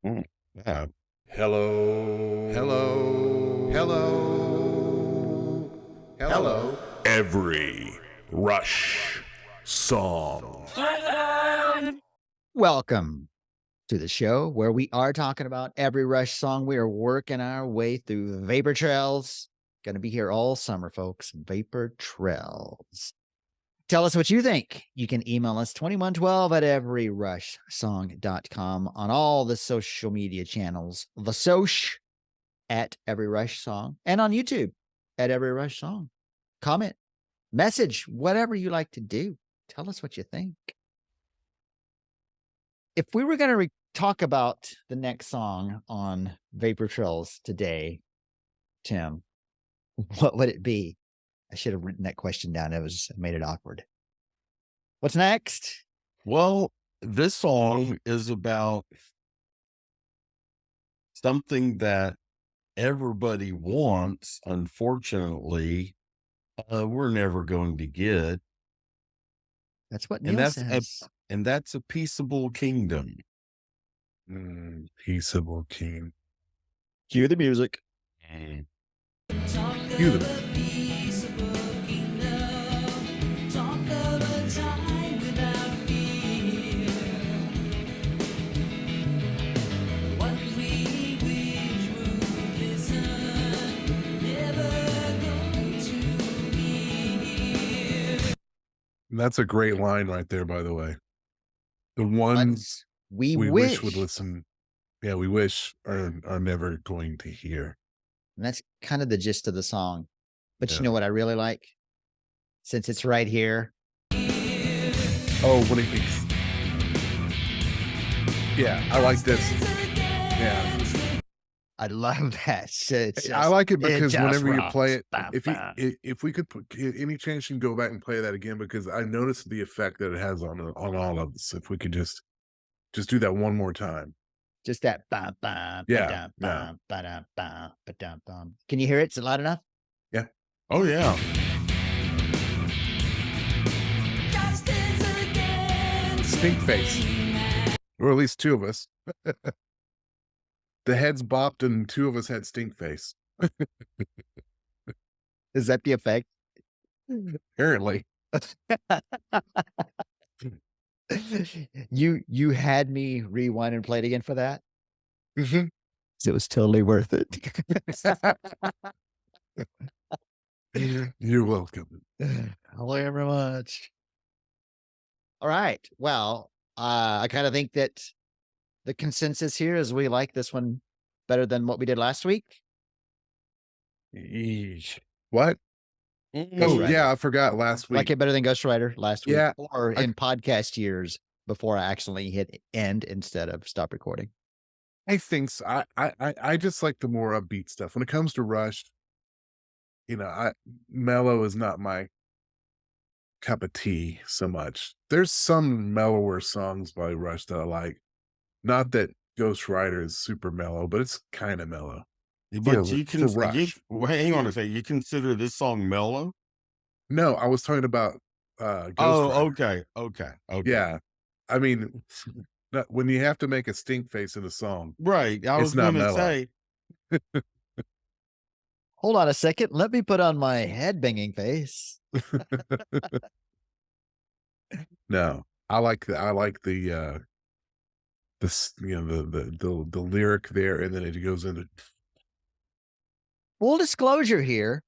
Mm, yeah. Hello. Hello. Hello. Hello. Hello. Every Rush song. Welcome to the show where we are talking about every Rush song. We are working our way through Vapor Trails. Going to be here all summer, folks. Vapor Trails. Tell us what you think. You can email us 2112 at everyrushsong.com on all the social media channels. The Soch at Every Rush Song and on YouTube at Every Rush Song. Comment, message, whatever you like to do. Tell us what you think. If we were going to talk about the next song on Vapor Trails today, Tim, what would it be? I should have written that question down. It made it awkward. What's next? Well, this song is about something that everybody wants. Unfortunately, we're never going to get, That's what and Neil that's a says. and that's a peaceable kingdom. Peaceable King. Cue the music. Cue them. That's a great line right there, by the way. The ones We we wish. would listen. Yeah, we wish are never going to hear. And that's kind of the gist of the song. But Yeah. you know what I really like? Since it's right here. Oh, when it makes. Yeah, I like this. Yeah. I love that. I like it because just whenever you rocks. play it, Bam, if bam. if we could put any chance you can go back and play that again, because I noticed the effect that it has on all of us. If we could just do that one more time. Just that bam, bam, Yeah, ba-dum, bam, ba-dum, bam, ba-dum, bam. Can you hear it? Is it loud enough? Yeah. Oh yeah, Stink face. Or at least two of us. The heads bopped and two of us had stink face. Is that the effect? Apparently. You had me rewind and play it again for that? Mhm. So it was totally worth it. You're welcome. Thank you very much. All right. Well, I kind of think that the consensus here is we like this one better than what we did last week. Yeesh. What? Ghost Oh, Rider. yeah, I forgot last Like week. it better than Ghost Rider last week, Yeah, or in podcast years before I accidentally hit end instead of stop recording. I think so. I just like the more upbeat stuff. When it comes to Rush, mellow is not my cup of tea so much. There's some mellower songs by Rush that I like. Not that Ghost Rider is super mellow, but it's kind of mellow. but you can Rush. hang on a second. You consider this song mellow? No, I was talking about Ghost Oh, Rider. okay. Yeah. I mean, when you have to make a stink face in a song, Right. I it's was not going to mellow. say, Hold on a second. Let me put on my head banging face. No, I like the the lyric there, and then it goes into Full disclosure here,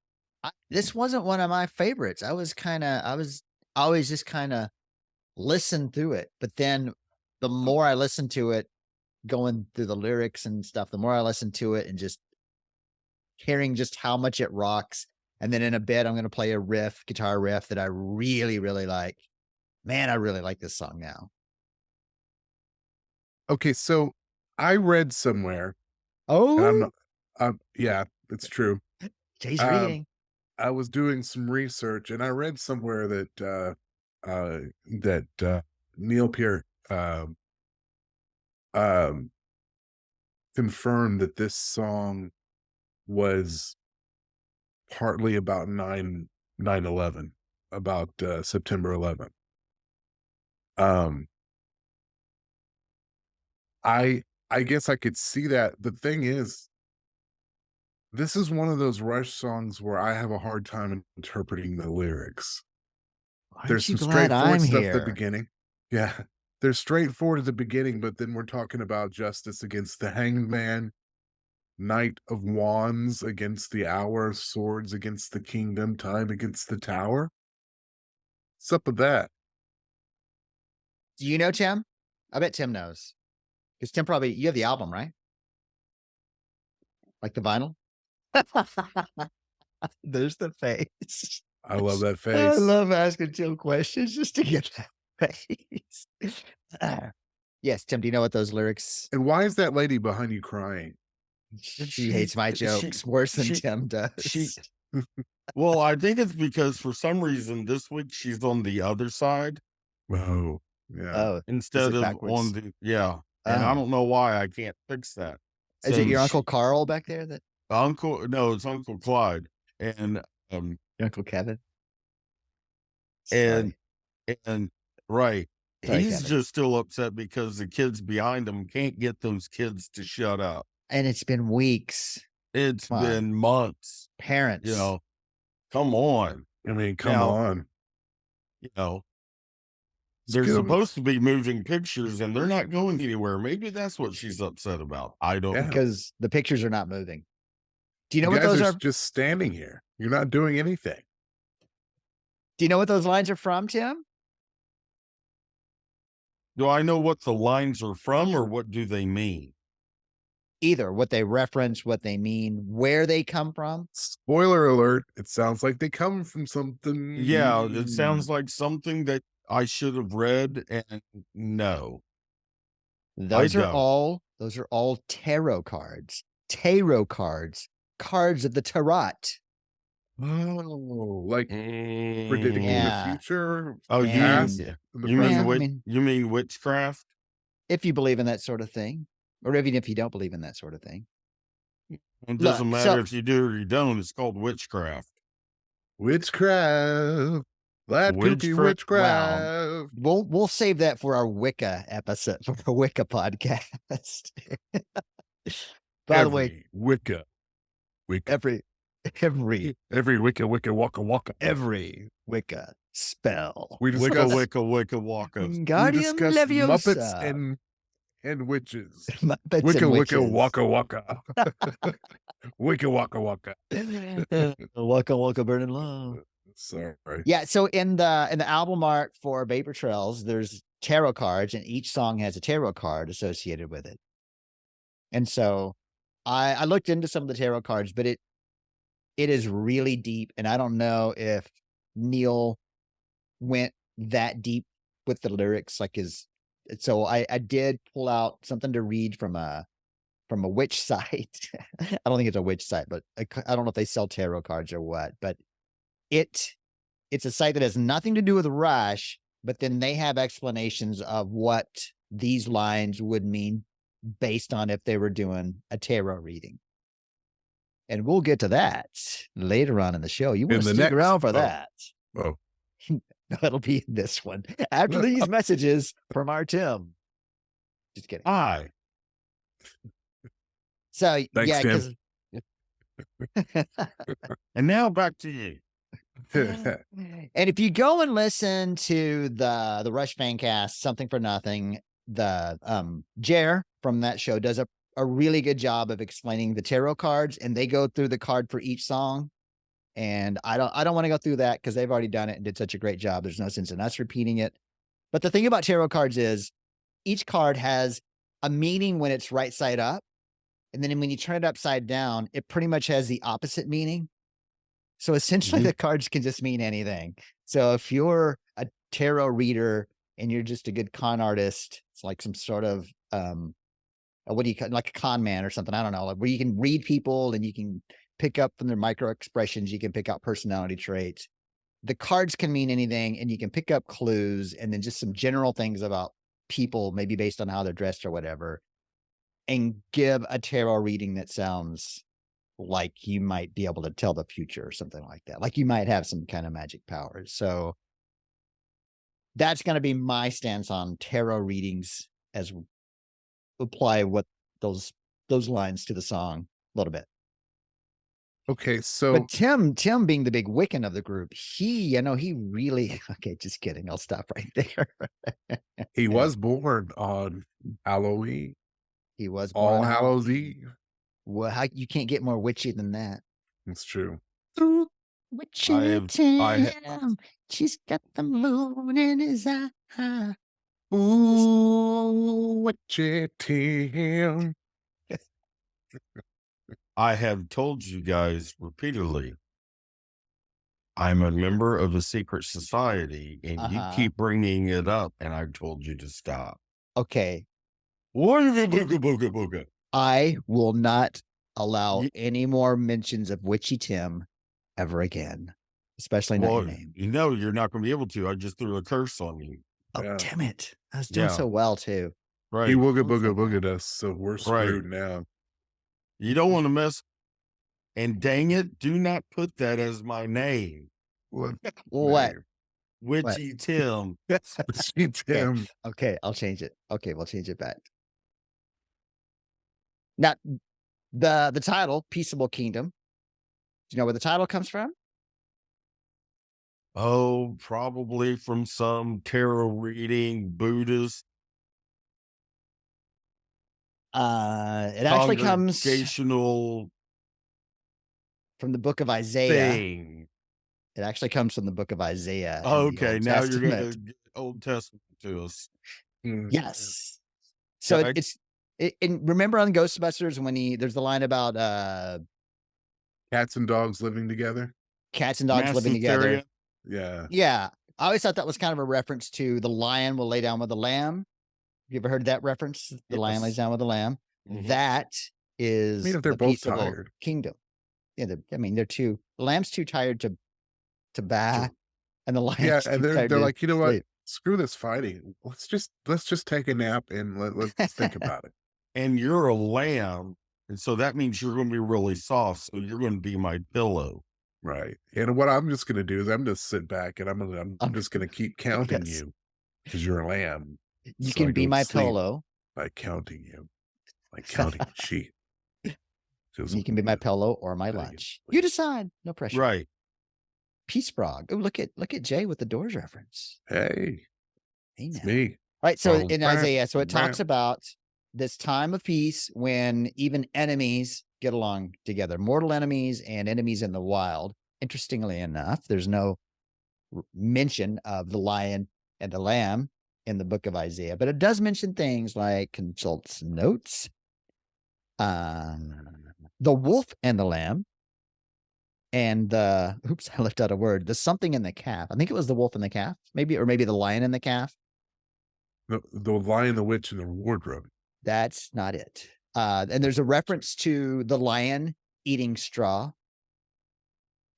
this wasn't one of my favorites. I was always just kind of listen through it. But then the more I listened to it, going through the lyrics and stuff, the more I listened to it and just hearing just how much it rocks. And then in a bit, I'm going to play a guitar riff that I really, really like. Man, I really like this song now. Okay, so I read somewhere, and I'm Oh, not yeah, it's true. Jay's Um, reading. I was doing some research, and I read somewhere that Neil Peart, um, confirmed that this song was partly about 9/11, about, September 11th. Um, I I guess I could see that. The thing is, this is one of those Rush songs where I have a hard time interpreting the lyrics. There's Aren't you some glad straightforward I'm stuff at the here? beginning. Yeah. There's straightforward at the beginning, but then we're talking about justice against the hanged man, Knight of Wands against the hour, swords against the kingdom, time against the tower. What's up with that? Do you know Tim? I bet Tim knows. Because Tim probably you have the album, right? Like the vinyl? There's the face. I love that I face. love asking Tim questions just to get that face. Yes, Tim, do you know what those lyrics? And why is that lady behind you crying? She hates my jokes worse than she Tim she does. well, I think it's because for some reason this week she's on the other side Oh, yeah. Oh, is instead it of on backwards? and I Oh. don't know why I can't fix that. Is it So your she Uncle Carl back there that Uncle no, it's Uncle Clyde. And your Uncle Kevin? and Sorry. and right. Sorry, He's Kevin. just still upset because the kids behind him can't get those kids to shut up. And it's been weeks. It's Come on. been months, Parents. come on. I mean, come Now, on. you know, Let's they're get 'em- supposed to be moving pictures and they're not going anywhere. Maybe that's what she's upset about. I don't Yeah. know. Because the pictures are not moving. Do you know You what guys those are are? just standing here. You're not doing anything. Do you know what those lines are from, Tim? Do I know what the lines are from or what do they mean? Either what they reference, what they mean, where they come from. Spoiler alert, it sounds like they come from something. Yeah, it sounds like something that I should have read and no. Those are don't. all tarot cards. Tarot cards. Cards of the tarot. Oh, like predicting Yeah. the future, Oh, the you past, mean and the you mean present. I mean, you mean witchcraft? if you believe in that sort of thing, or even if you don't believe in that sort of thing. It Look, doesn't matter so if you do or you don't. It's called witchcraft. Witchcraft. That kooky Wow. witchcraft. we'll save that for our Wicca episode, for our Wicca podcast. By the way, Wicca. every Every Wicca, Wicca, Waka, Waka. every Wicca spell. We Wicca, discuss, wicca, wicca, waka. we Guardian discuss Muppets Leviosa. and witches. Muppets Wicca, and Wicca, witches. Waka, Waka. Wicca, Waka, Waka. Waka burning low. Sorry. Yeah, so in the album art for Vapor Trails, there's tarot cards, and each song has a tarot card associated with it. And so I looked into some of the tarot cards, but it is really deep, and I don't know if Neil went that deep with the lyrics, like so I did pull out something to read from a witch site. I don't think it's a witch site, but I don't know if they sell tarot cards or what, but it's a site that has nothing to do with Rush, but then they have explanations of what these lines would mean based on if they were doing a tarot reading. And we'll get to that later on in the show. You want to stick around for that. Oh. No, it'll be in this one. After these messages from our Tim. Just kidding. Hi. So, Thanks, yeah, Tim. because And now back to you. and if you go and listen to the Rush Fancast, Something for Nothing, the Jer from that show does a really good job of explaining the tarot cards, and they go through the card for each song. And I don't want to go through that because they've already done it and did such a great job. There's no sense in us repeating it. But the thing about tarot cards is each card has a meaning when it's right side up. And then when you turn it upside down, it pretty much has the opposite meaning. So essentially the cards can just mean anything. So if you're a tarot reader and you're just a good con artist, it's like some sort of, what do you call, like a con man or something? I don't know, like where you can read people and you can pick up from their micro expressions. You can pick out personality traits. The cards can mean anything, and you can pick up clues and then just some general things about people, maybe based on how they're dressed or whatever, and give a tarot reading that sounds like you might be able to tell the future or something like that. Like you might have some kind of magic powers. So that's going to be my stance on tarot readings as apply what those lines to the song a little bit. Okay, so But Tim being the big Wiccan of the group, he really okay, just kidding. I'll stop right there. he was born on Halloween, He was born All on Hallows Halloween. Eve. Well, how you can't get more witchy than that. It's true. I Witchy have I Tim, she's got the moon in his eye. Ooh, Witchy Tim. I have told you guys repeatedly, I'm a member of a secret society, and you Uh-huh. keep bringing it up, and I've told you to stop. Okay, What is it? Booga, booga, booga. I will not allow Ye- any more mentions of Witchy Tim ever again, especially not your Well, name. you know you're not going to be able to. I just threw a curse on you. Oh, Yeah. damn it. I was doing Yeah, so well too. He right, wooga Doing so booga well. booged us, so we're screwed now. You don't want to mess. And dang it, do not put that as my name. What? What? name? Witchy Tim. Witchy Tim. Okay, I'll change it. Okay, we'll change it back. Now, the title, Peaceable Kingdom. Do you know where the title comes from? Oh, probably from some tarot reading Buddhist It actually comes congregational from the book of Isaiah. thing. It actually comes from the book of Isaiah in the Okay, Old now you're going Testament. to get Old Testament to us. Yes. So Okay. and remember on Ghostbusters when there's the line about Cats and dogs living together. cats and dogs Mass living together. hysteria. Yeah. Yeah. I always thought that was kind of a reference to the lion will lay down with the lamb. You ever heard that reference? The lion lays Yes. down with the lamb. Mhm. That is I mean, if they're the both peaceable tired. kingdom. Yeah, they're the lamb's too tired to baa, and the lion's Yeah, too and they're tired they're to like, you know what? sleep. Screw this fighting. Let's just take a nap and let's think about it. And you're a lamb. And so that means you're going to be really soft. So you're going to be my pillow. Right. And what I'm just gonna do is I'm just sit back and I'm just gonna keep counting Yes. you because you're a lamb. You So I can be go to my sleep pillow. by counting you, like counting sheep. You can be my pillow or my Gotta get lunch. sleep. You decide. No pressure. Right. Peace frog. Oh, look at Jay with the Doors reference. Hey, Hey it's now. me. Right. So Donald in Trump. Isaiah, so it talks Trump. about this time of peace when even enemies get along together, mortal enemies and enemies in the wild. Interestingly enough, there's no mention of the lion and the lamb in the book of Isaiah, but it does mention things like consults notes, the wolf and the lamb, and oops, I left out a word. The something in the calf. I think it was the wolf and the calf, maybe the lion and the calf. The Lion, the Witch, and the Wardrobe. That's not it. And there's a reference to the lion eating straw.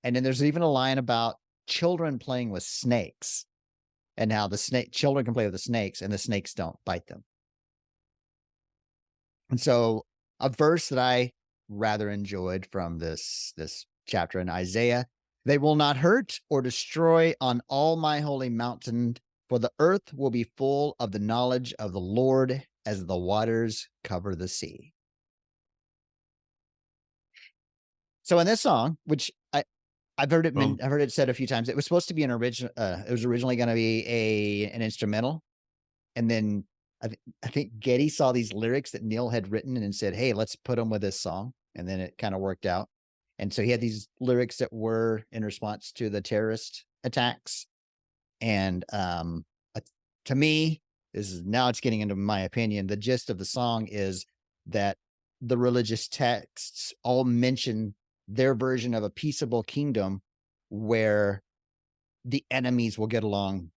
And then there's even a line about children playing with snakes and how children can play with the snakes and the snakes don't bite them. And so a verse that I rather enjoyed from this chapter in Isaiah, they will not hurt or destroy on all my holy mountain, for the earth will be full of the knowledge of the Lord as the waters cover the sea. So in this song, which I've heard it said a few times, it was supposed to be an original. It was originally going to be an instrumental, and then I think Getty saw these lyrics that Neil had written and said, "Hey, let's put them with this song," and then it kind of worked out. And so he had these lyrics that were in response to the terrorist attacks, and to me, it's getting into my opinion. The gist of the song is that the religious texts all mention their version of a peaceable kingdom where the enemies will get along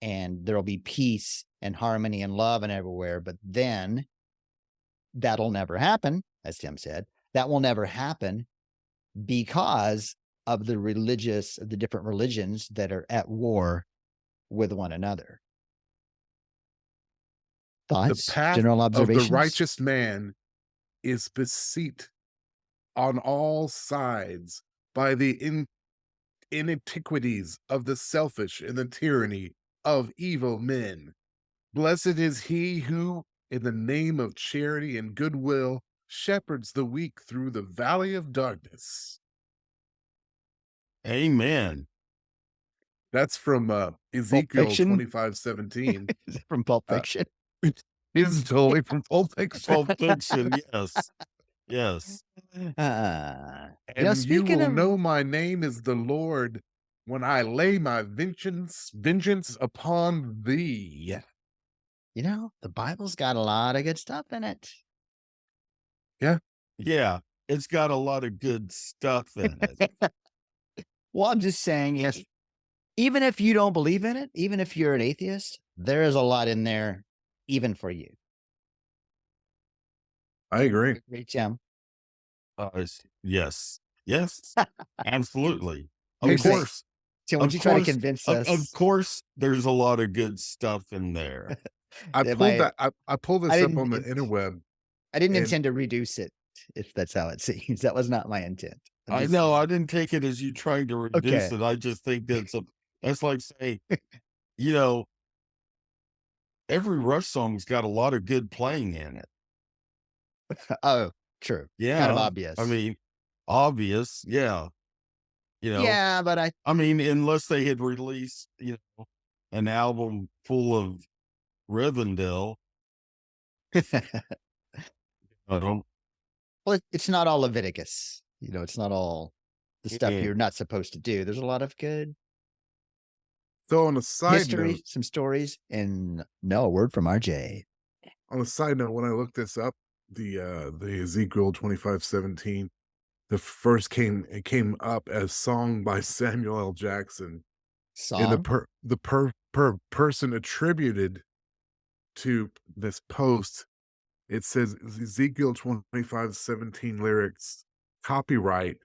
and there'll be peace and harmony and love and everywhere. But then that'll never happen, as Tim said. That will never happen because of the different religions that are at war with one another. Thoughts? The path General of the observations? righteous man is beset on all sides by the iniquities of the selfish and the tyranny of evil men. Blessed is he who in the name of charity and goodwill, shepherds the weak through the valley of darkness. Amen. That's from Pulp Ezekiel Fiction? 25:17. Is it from Pulp Uh, Fiction? it's totally from Pulp Fiction. Pulp Fiction. Yes. Yes. And you Speaking will of, know my name is the Lord when I lay my vengeance upon thee. the Bible's got a lot of good stuff in it. Yeah. Yeah. It's got a lot of good stuff in it. Well, I'm just saying, yes, even if you don't believe in it, even if you're an atheist, there is a lot in there, even for you. I agree. Great, Jim. Yes. Yes. Absolutely. You're Of saying, course. so would Of you try to course. convince Of us? course, there's a lot of good stuff in there. I Am pulled I that I pulled I this up didn't on the int interweb, I didn't and intend to reduce it, if that's how it seems. That was not my intent. I'm I just know I saying. didn't take it as you trying to reduce Okay. it. I just think that's like saying, you know, every Rush song's got a lot of good playing in it. Oh, true. Kind of Yeah. I obvious. mean, obvious. Yeah. You know, Yeah, but I I mean, unless they had released, an album full of Rivendell, I don't, well, it's not all Leviticus. It's not all the stuff yeah. you're not supposed to do. There's a lot of good so on a side note, history, some stories, and no, a word from RJ. when I looked this up, the Ezekiel 25:17, it came up as song by Samuel L. Jackson, and Song? the person attributed to this post, it says Ezekiel 25:17 lyrics, copyright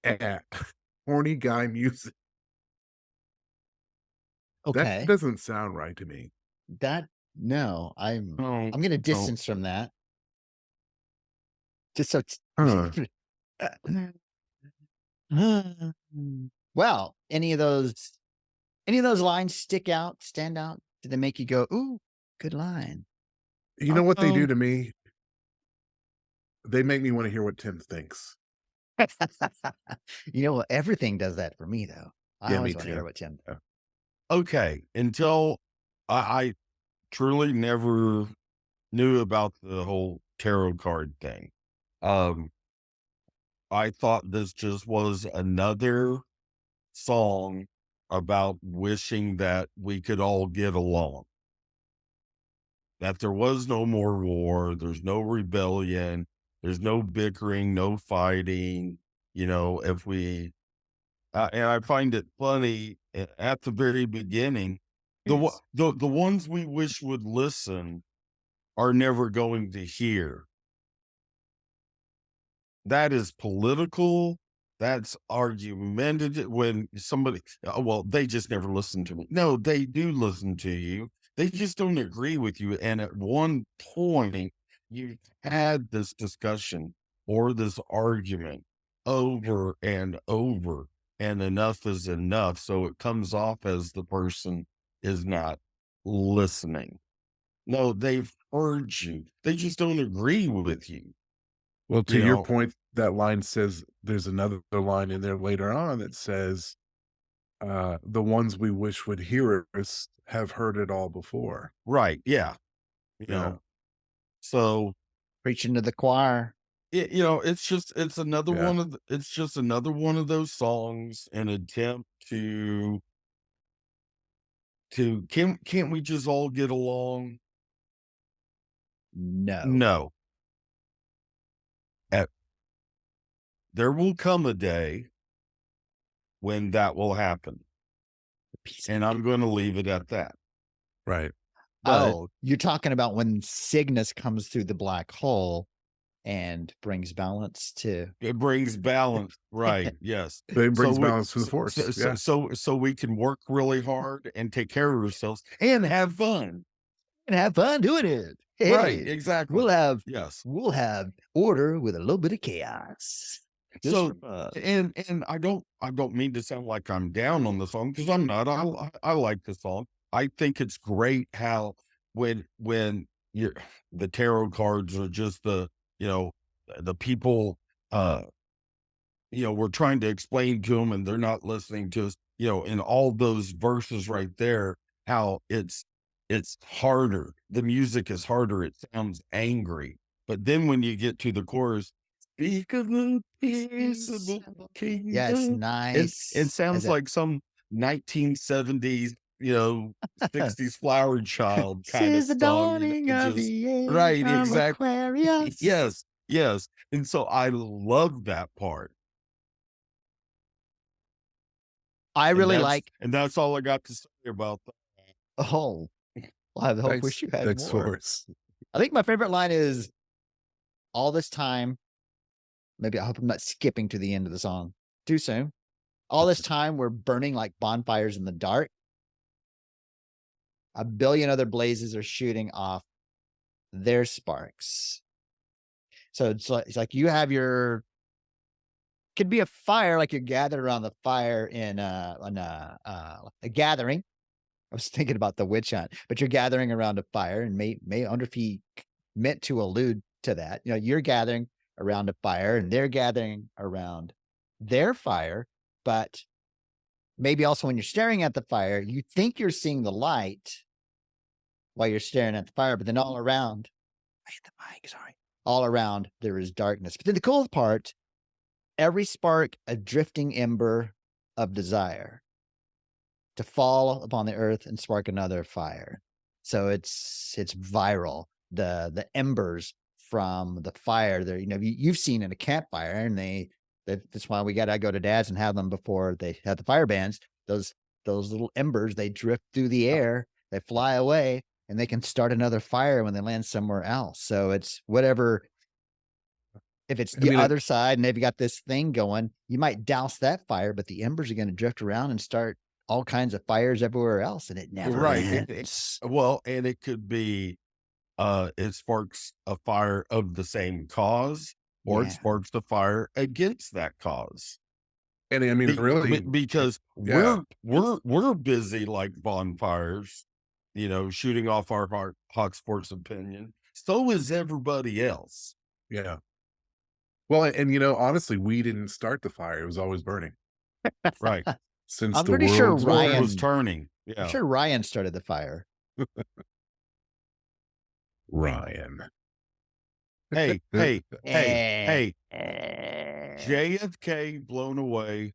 at Horny Guy Music. That Okay. doesn't sound right to me. No, I'm Oh, I'm gonna oh, distance from that. Just so Huh. well, any of those lines stand out? Did they make you go, ooh, good line? You know what they do oh, to me? They make me wanna hear what Tim thinks. What? Everything does that for me, though. I Yeah, me always want to hear too. what Tim. Yeah. okay. Until I truly never knew about the whole tarot card thing. Um, I thought this just was another song about wishing that we could all get along, that there was no more war, there's no rebellion, there's no bickering, no fighting. If we, and I find it funny at the very beginning, Yes. the ones we wish would listen are never going to hear. That is political. That's argumentative. When somebody, oh, well, they just never listen to me. No, they do listen to you. They just don't agree with you. And at one point, you had this discussion or this argument over and over, and enough is enough. So it comes off as the person is not listening. No, they've heard you. They just don't agree with you. Well, to You your know, point, that line says there's another line in there later on that says, "The ones we wish would hear us have heard it all before." right? Yeah. You Yeah, know, so Preaching to the choir. yeah. it's just another one of those songs, an attempt to can't we just all get along? No. No. At, there will come a day when that will happen. And I'm going to leave it at that. Right. But Oh, you're talking about when Cygnus comes through the black hole and brings balance to. it brings balance, right? Yes. But it So brings we balance to the force. Yeah. so we can work really hard and take care of ourselves and have fun. And have fun doing it. Right, Hey, exactly. Yes. we'll have order with a little bit of chaos. Just So for fun. and I don't mean to sound like I'm down on the song, because I'm not. I like the song. I think it's great how when you're the tarot cards are just the people, uh, we're trying to explain to them and they're not listening to us, in all those verses right there, how it's harder. The music is harder. It sounds angry. But then when you get to the chorus, speak of the peaceable Yeah, it's kingdom, it nice. As sounds a like some 1970s, 60s flower child kind of Since the song, dawning of just the age right, of exactly. Aquarius. Yes, yes. And so I love that part. I And really that's like and that's all I got to say about that. oh, well, I hope Thanks, wish you had thanks more. for us. I think my favorite line is all this time. Maybe I hope I'm not skipping to the end of the song too soon. All this time we're burning like bonfires in the dark. A billion other blazes are shooting off their sparks. So it's like you have your could be a fire, like you're gathered around the fire in a gathering. I was thinking about the witch hunt, but you're gathering around a fire, and may I wonder if he meant to allude to that. You're gathering around a fire, and they're gathering around their fire, but maybe also when you're staring at the fire, you think you're seeing the light while you're staring at the fire, but then all around, I hit the mic, sorry. All around there is darkness. But then the cool part, every spark a drifting ember of desire to fall upon the earth and spark another fire. So it's viral. The embers from the fire there, you've seen in a campfire, and that's why we gotta go to dad's and have them before they have the fire bans. Those little embers, they drift through the air, they fly away, and they can start another fire when they land somewhere else. So it's whatever if it's I the mean, other side and they've got this thing going, you might douse that fire, but the embers are gonna drift around and start all kinds of fires everywhere else, and it never Right. ends. Well, and it could be it sparks a fire of the same cause, or it Yeah. sparks a fire against that cause. and I mean, really, Because yeah, we're busy like bonfires, shooting off our hot sports opinion. So is everybody else. yeah. Well, and honestly, we didn't start the fire; it was always burning Right. since I'm the pretty sure world's World began. was Ryan turning. I'm Yeah. sure Ryan started the fire. Ryan. Hey, hey, hey, Eh, hey, eh. JFK blown away.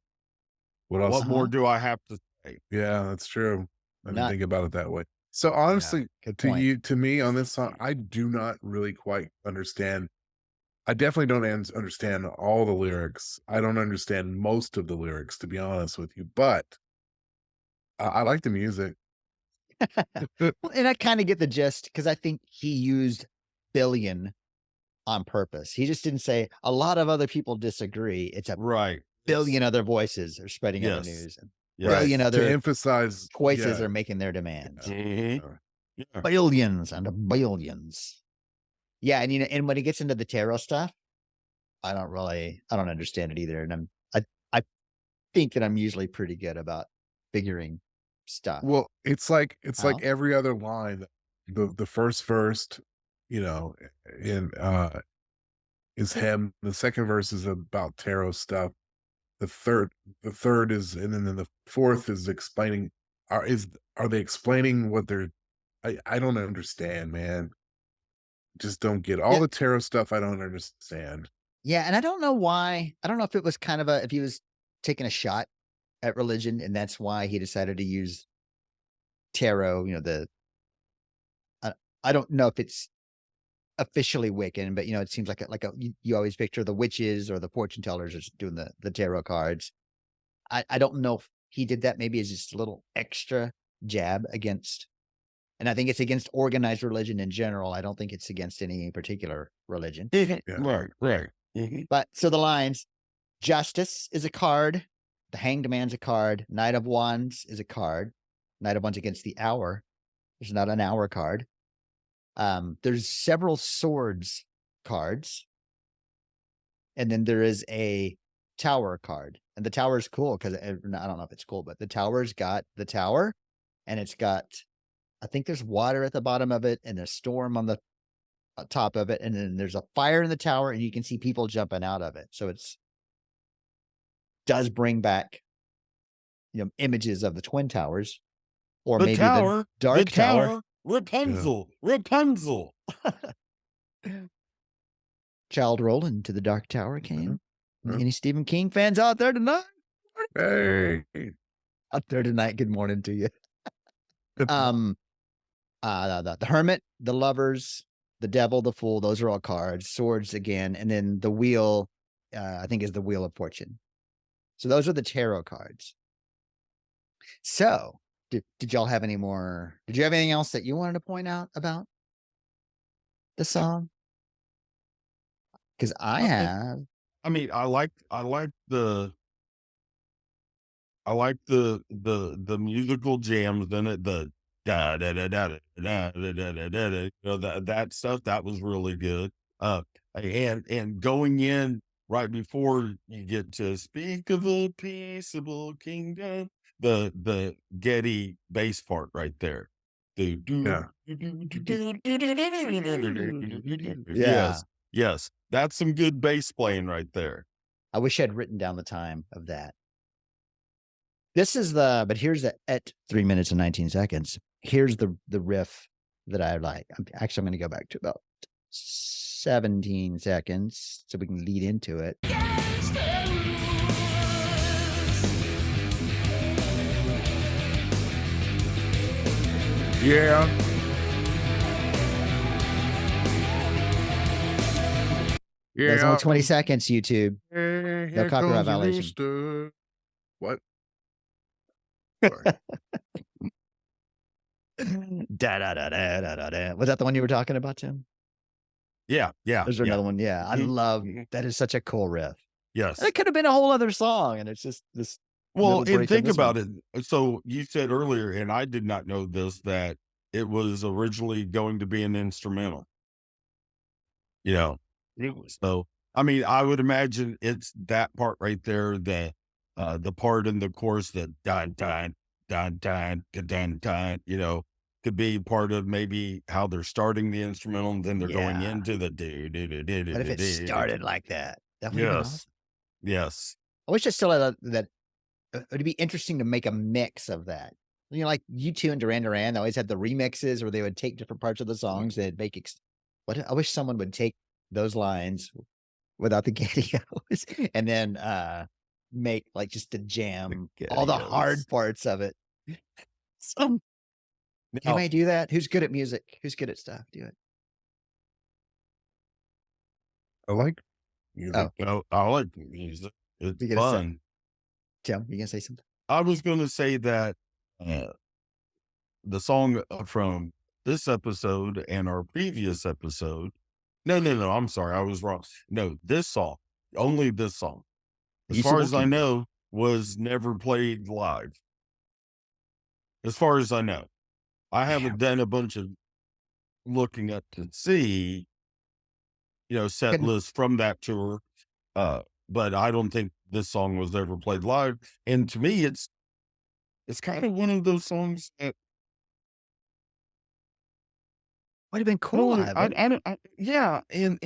What else? What more Uh-huh. do I have to say? Yeah, that's true. I didn't Not think about it that way. So yeah, honestly, good point. to me on this song, I do not really quite understand. I definitely don't understand all the lyrics. I don't understand most of the lyrics, to be honest with you, but I like the music. Well, and I kinda get the gist because I think he used billion on purpose. He just didn't say, "A lot of other people disagree." It's a Right. billion other voices are spreading other Yes. news, and Right. billion Yes. To other emphasize, voices yeah, are making their yeah, demands. Mhm. yeah. Yeah. Billions and billions. Yeah, and, and when it gets into the tarot stuff, I don't understand it either, and I think that I'm usually pretty good about figuring stuff Well, it's like out. every other line. The first verse, you know, in is him. The second verse is about tarot stuff. The third the third is and then the fourth is explaining are they explaining what they're I don't understand, man. Just don't get all Yeah, the tarot stuff I don't understand. yeah, and I don't know why. I don't know if it was kind of a if he was taking a shot at religion, and that's why he decided to use tarot, I I don't know if it's officially Wiccan, but, it seems like you always picture the witches or the fortune tellers just doing the tarot cards. I don't know if he did that maybe as just a little extra jab against and I think it's against organized religion in general. I don't think it's against any particular religion. Mhm. Yeah. Right. Right. Mhm. But so the lines, Justice is a card, the Hanged Man's a card, Knight of Wands is a card, Knight of Wands against the Hour. There's not an Hour card. There's several Swords cards, and then there is a Tower card. And the Tower is cool because I don't know if it's cool, but the Tower's got the Tower, and it's got I think there's water at the bottom of it and a storm on the top of it, and then there's a fire in the tower, and you can see people jumping out of it. So it's does bring back images of the Twin Towers, or maybe the the Dark Tower. tower, Rapunzel, Rapunzel. Child roll into the Dark Tower came. Uh-huh. Any Stephen King fans out there tonight? Hey. Out there tonight. Good morning to you. The Hermit, the Lovers, the Devil, the Fool. Those are all cards. Swords again, and then the Wheel. I think is the Wheel of Fortune. So those are the tarot cards. So did y'all have any more? Did you have anything else that you wanted to point out about the song? Because I have. I mean, I like the musical jams in it. The da da da da da da da da da da. That stuff that was really good. And going in right before you get to speak of a peaceable kingdom, the Getty bass part right there. Yeah. Yes, yes, that's some good bass playing right there. I wish I'd written down the time of that. This is but here's at 3 minutes and 19 seconds. Here's the riff that I like. I'm going to go back to about 17 seconds so we can lead into it. Yeah. That's only 20 seconds, YouTube. No copyright violation. What? Da da da da da da da. Was that the one you were talking about, Tim? Yeah. Is there Yeah. another one? Yeah, I Mhm, love mhm. that. Is such a cool riff. Yes. And it could have been a whole other song, and it's just this. Well, little break and of think this about one. it. So you said earlier, and I did not know this, that it was originally going to be an instrumental. You know, so I mean, I would imagine it's that part right there that the part in the chorus that dun dun dun dun dun dun dun, could be part of maybe how they're starting the instrumental and then they're going Yeah. into the do do do do do What if do it do. started like that? That would have been Yes, awesome. yes, I wish I still had that. It'd be interesting to make a mix of that. Like U2 and Duran Duran, they always had the remixes where they would take different parts of the songs. They'd make I wish someone would take those lines without the Gedios and then make like just a jam, all the hard Gedios. parts of it. Some Now, anybody do that? Who's good at music? Who's good at stuff? Do it. I like music. I like music. It's You gonna say, fun. Tim? You gonna say something? I was going to say that the song from this episode and our previous episode. No. I'm sorry. I was wrong. No, this song, only this song, as far Peaceable as I Kingdom. know, was never played live. As far as I know, I haven't done a bunch of looking up to see, set Couldn't- lists from that tour. But I don't think this song was ever played live. And to me, it's kind of one of those songs that Would have been cool. yeah, and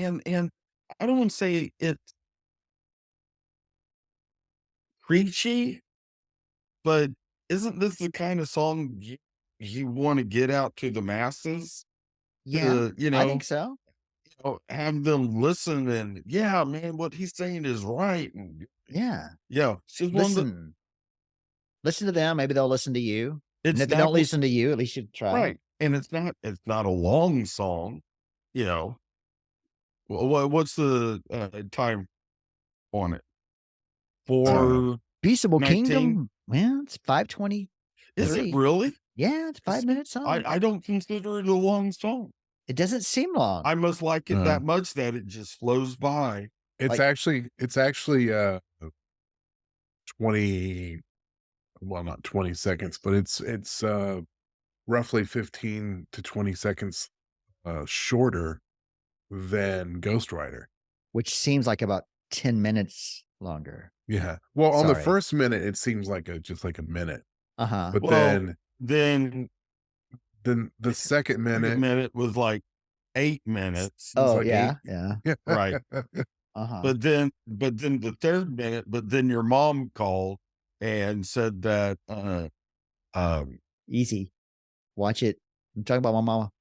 I don't want to say it's preachy, but isn't this the kind of song you want to get out to the masses? Yeah, To, I think so. have them listen and yeah, man, what he's saying is right. And Yeah. yeah, it's just one of the, Listen to them. Maybe they'll listen to you. And it's if they not don't listen to you, at least you try. right, and it's not a long song, you know. What's the time on it? For Peaceable 19? Kingdom. Well, it's 5:20. Is it really? Yeah, it's 5 minutes song. I don't consider it a long song. It doesn't seem long. I must like it that much that it just flows by. It's Like- actually 20, well, not 20 seconds, but it's roughly 15 to 20 seconds shorter than Ghost Rider. Which seems like about 10 minutes longer. Yeah. Well, on the Sorry. first minute, it seems like just like a minute, Uh-huh. but Well, then then the second a minute, minute was like 8 minutes, It's Oh, like 8. yeah. right? Uh-huh. But then the 3rd minute, but then your mom called and said that, um, Easy. Watch it. I'm talking about my mama.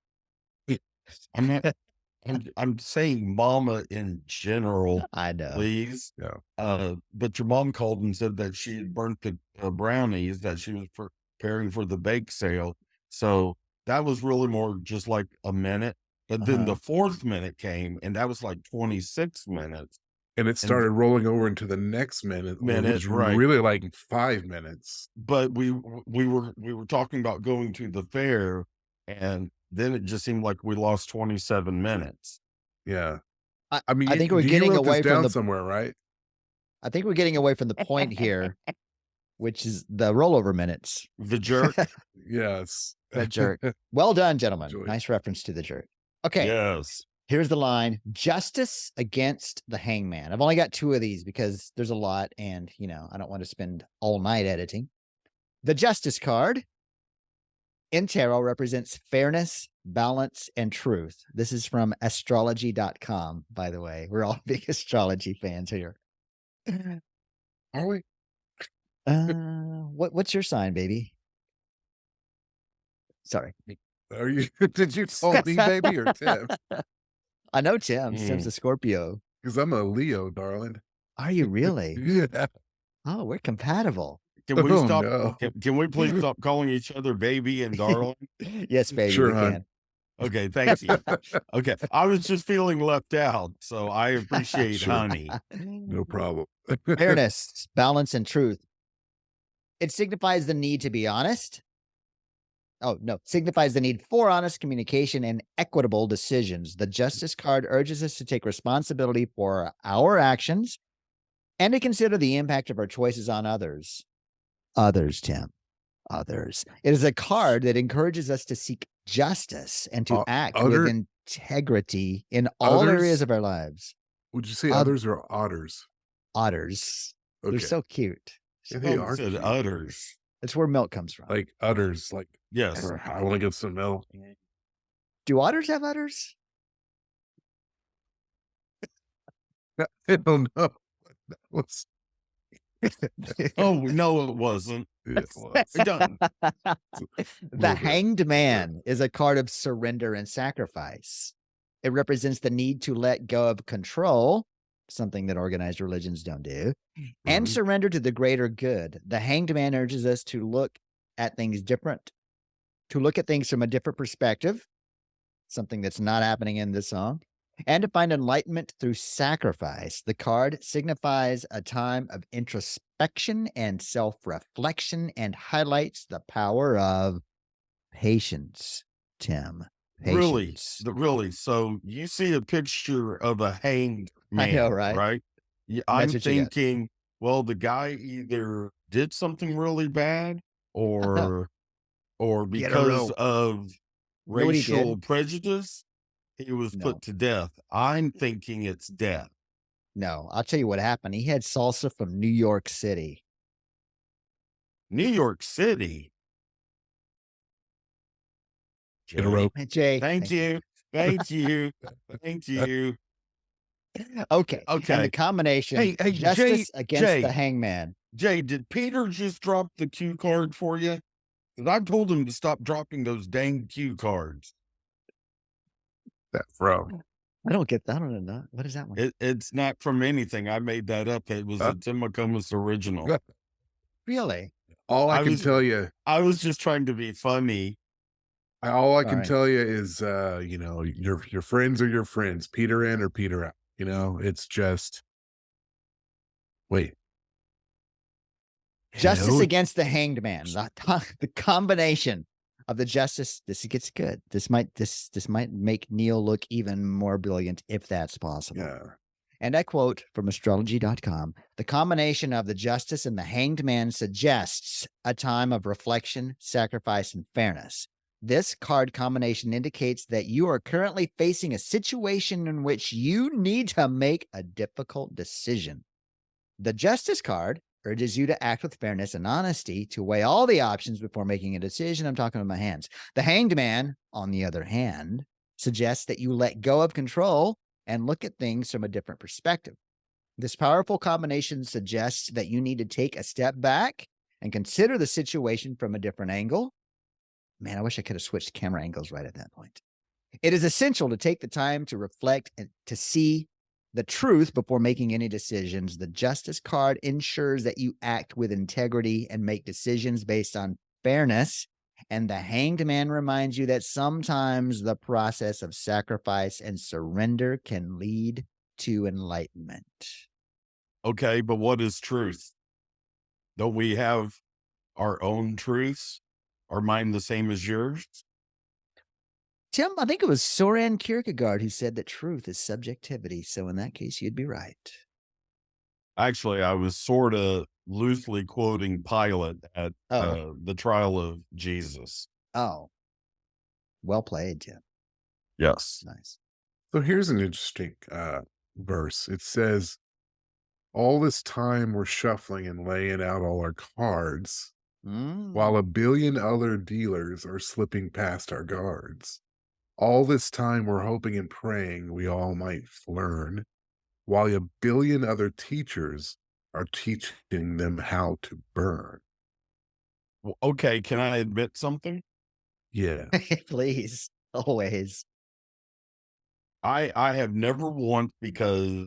I'm not I'm saying mama in general, I know. please. Yeah. But your mom called and said that she had burnt the brownies that she was preparing for the bake sale. So that was really more just like a minute. But then Uh-huh. the 4th minute came, and that was like 26 minutes. And it And started rolling over into the next minute, which minute, was right? really like 5 minutes. But we were talking about going to the fair, and then it just seemed like we lost 27 minutes. Yeah. I I mean, I think we're you getting wrote this away from down the somewhere, right? I think we're getting away from the point here, which is the rollover minutes. The jerk, Yes. The jerk. Well done, gentlemen. Enjoy. Nice reference to the jerk. Okay. yes. Here's the line: Justice against the hangman. I've only got 2 of these because there's a lot, and I don't want to spend all night editing. The justice card in tarot represents fairness, balance, and truth. This is from astrology.com, by the way. We're all big astrology fans here. Are we? What's your sign, baby? Sorry. Are you? Did you call me baby or Tim? I know Tim. Tim's Mm. a Scorpio. Because I'm a Leo, darling. Are you really? Yeah. Oh, we're compatible. Can we Oh, stop? no. Can we please stop calling each other baby and darling? Yes, baby, Sure, we hon. can. Okay, thank you. Okay, I was just feeling left out, so I appreciate Sure. honey. No problem. Fairness, balance, and truth. It signifies the need to be honest. Oh, no, signifies the need for honest communication and equitable decisions. The Justice card urges us to take responsibility for our actions and to consider the impact of our choices on others. Others, Tim. Others. It is a card that encourages us to seek justice and to act with Other integrity in all areas others? of our lives. Would you say Oth- others or otters? Otters. They're Okay. so cute. Yeah, they Oh, are said cute. udders. That's where milk comes from. Like udders. Like, Yes. I want to get some milk. Do otters have udders? I don't know. That was, Oh no, it wasn't. it was. Done. The bit. Hanged Man is a card of surrender and sacrifice. It represents the need to let go of control, something that organized religions don't do, and Mhm. surrender to the greater good. The Hanged Man urges us to look at things from a different perspective, something that's not happening in this song, and to find enlightenment through sacrifice. The card signifies a time of introspection and self-reflection and highlights the power of patience, Tim. Really, Patience. really. So you see a picture of a hanged I man, know, right? right? Yeah, And I'm that's what you got. thinking, well, the guy either did something really bad, or Get a because rope. of You know what he racial did? prejudice, he was No. put to death. I'm thinking it's death. No, I'll tell you what happened. He had salsa from New York City. New York City. Get a rope. Hey, Jay. Thank you. Thank you. Thank you. Okay. And the Okay. combination Hey, justice against Jay, the hangman. Jay, did Peter just drop the cue card for you? Because I told him to stop dropping those dang cue cards. That from. I don't know. What is that one? It's not from anything. I made that up. It was Huh? a Tim McComas original. Really? All I I can was- tell you, I was just trying to be funny. all I can Alright. tell you is, your friends are your friends, Peter in or Peter out. It's just. Wait. Justice Hello? against the hanged man. The combination of the justice. This gets good. This might make Neil look even more brilliant if that's possible. Yeah. And I quote from astrology.com: the combination of the justice and the hanged man suggests a time of reflection, sacrifice, and fairness. This card combination indicates that you are currently facing a situation in which you need to make a difficult decision. The justice card urges you to act with fairness and honesty, to weigh all the options before making a decision. I'm talking with my hands. The hanged man, on the other hand, suggests that you let go of control and look at things from a different perspective. This powerful combination suggests that you need to take a step back and consider the situation from a different angle. Man, I wish I could have switched camera angles right at that point. It is essential to take the time to reflect and to see the truth before making any decisions. The Justice card ensures that you act with integrity and make decisions based on fairness. And the Hanged Man reminds you that sometimes the process of sacrifice and surrender can lead to enlightenment. Okay, but what is truth? Don't we have our own truths? Are mine the same as yours? Tim, I think it was Soren Kierkegaard who said that truth is subjectivity. So in that case, you'd be right. Actually, I was sort of loosely quoting Pilate at Oh, the trial of Jesus. oh, well played, Tim. Yes. Nice. So here's an interesting verse. It says, all this time we're shuffling and laying out all our cards, while Mm. a billion other dealers are slipping past our guards. All this time we're hoping and praying we all might learn, while a billion other teachers are teaching them how to burn. Okay, can I admit something? Yeah. Please, always. I have never once because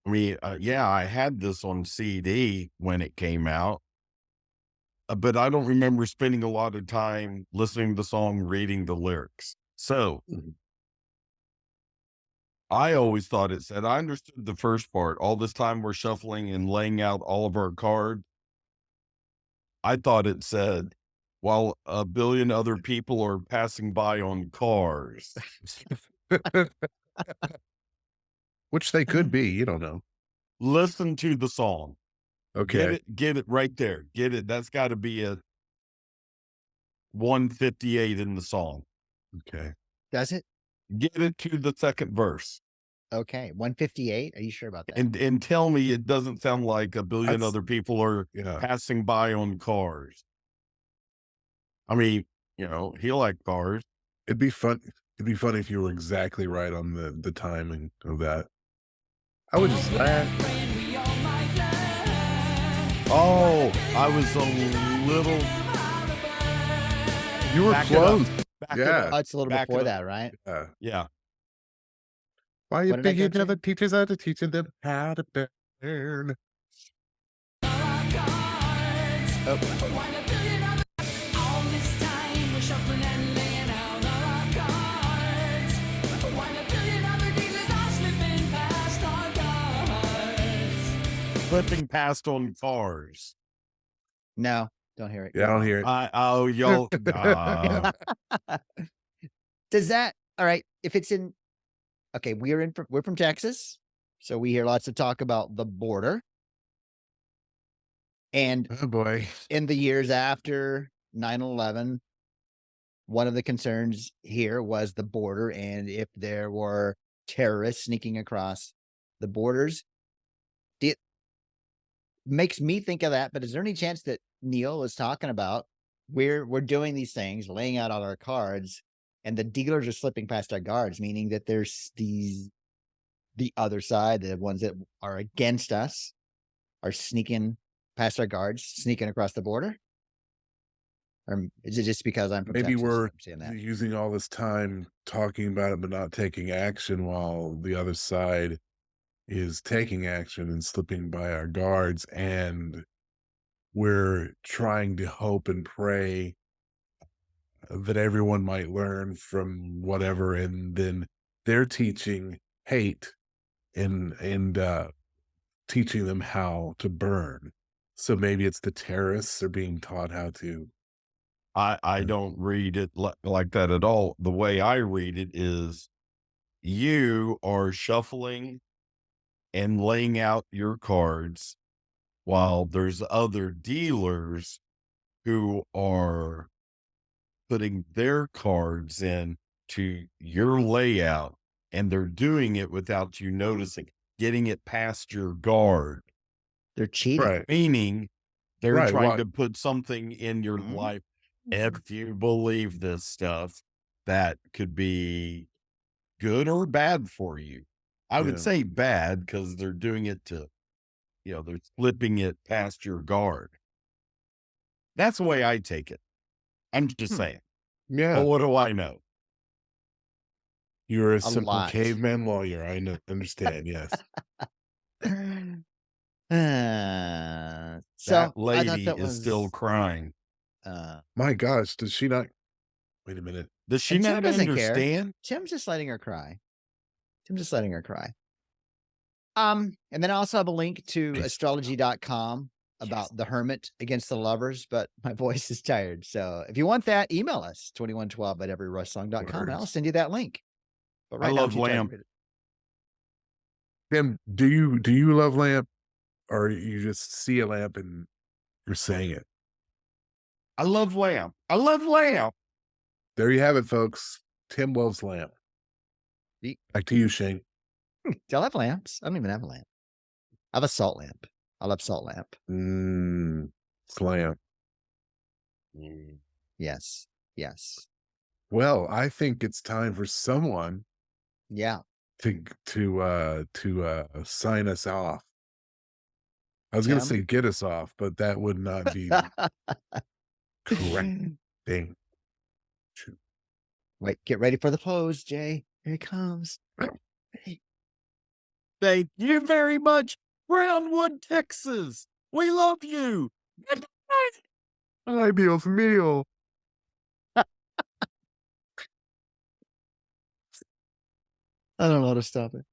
yeah, I had this on CD when it came out, but I don't remember spending a lot of time listening to the song, reading the lyrics. So Mhm. I always thought it said, I understood the first part. All this time we're shuffling and laying out all of our cards. I thought it said, while a billion other people are passing by on cars. Which they could be, you don't know. Listen to the song. Okay. Get it right there. Get it. That's got to be a 158 in the song. Okay. Does it? Get it to the second verse Okay. 158. Are you sure about that? and tell me it doesn't sound like a billion That's other people are yeah. passing by on cars. I mean, he liked cars. It'd be fun. It'd be funny if you were exactly right on the timing of that. I would just laugh. Oh, I was a little You were back it up. close. Back it Yeah. up. Oh, it's a little Back it before up. that, right? Yeah. Yeah. Why you What did I billion go to? other teachers are teaching them how to burn? Oh, Flipping past on cars. no, don't hear it. Yeah, I don't hear it. Y'all. Does that, all right, if it's in, okay, we're from Texas, so we hear lots of talk about the border. And Oh boy. in the years after 9/11, one of the concerns here was the border and if there were terrorists sneaking across the borders. It makes me think of that, but is there any chance that Neil was talking about we're doing these things, laying out all our cards, and the dealers are slipping past our guards, meaning that there's the other side, the ones that are against us, are sneaking past our guards, sneaking across the border? Or is it just because I'm from Maybe Texas? we're I'm saying that. using all this time talking about it, but not taking action while the other side is taking action and slipping by our guards. And we're trying to hope and pray that everyone might learn from whatever. And then they're teaching hate and teaching them how to burn. So maybe it's the terrorists are being taught how to. I don't read it like that at all. The way I read it is you are shuffling and laying out your cards while there's other dealers who are putting their cards in to your layout, and they're doing it without you noticing, getting it past your guard, They're cheating. Right. meaning they're Right. trying Why? to put something in your Mhm. life. If you believe this stuff, that could be good or bad for you. I would Yeah. say bad because they're doing it to, they're slipping it past your guard. That's the way I take it. I'm just Hmm. saying. Yeah. But what do I know? You're a A simple lot. caveman lawyer. I understand. Yes. So That I thought lady that is still was, crying. My gosh, does she not? Wait a minute. Does she and Tim not doesn't care. understand? Tim's just letting her cry. Tim's just letting her cry. And then I also have a link to Nice. astrology.com about the hermit against the lovers, but my voice is tired. So if you want that, email us 2112@everyrushsong.com and I'll Words. send you that link. But I right now, I'm love too tired to lamp. read it. Tim, do you love lamp, or you just see a lamp and you're saying it? I love lamp. I love lamp. There you have it, folks. Tim loves lamp. Ye- Back to you, Shane. Do I have lamps? I don't even have a lamp. I have a salt lamp. I love salt lamp. It's lamp. Yes. Yes. Well, I think it's time for someone Yeah. to sign us off. I was gonna Tim? say get us off, but that would not be correct thing. Wait, get ready for the pose, Jay. Here it comes. Ready? Thank you very much, Brownwood, Texas. We love you. Good night. Ay, Dios mío. I don't know how to stop it.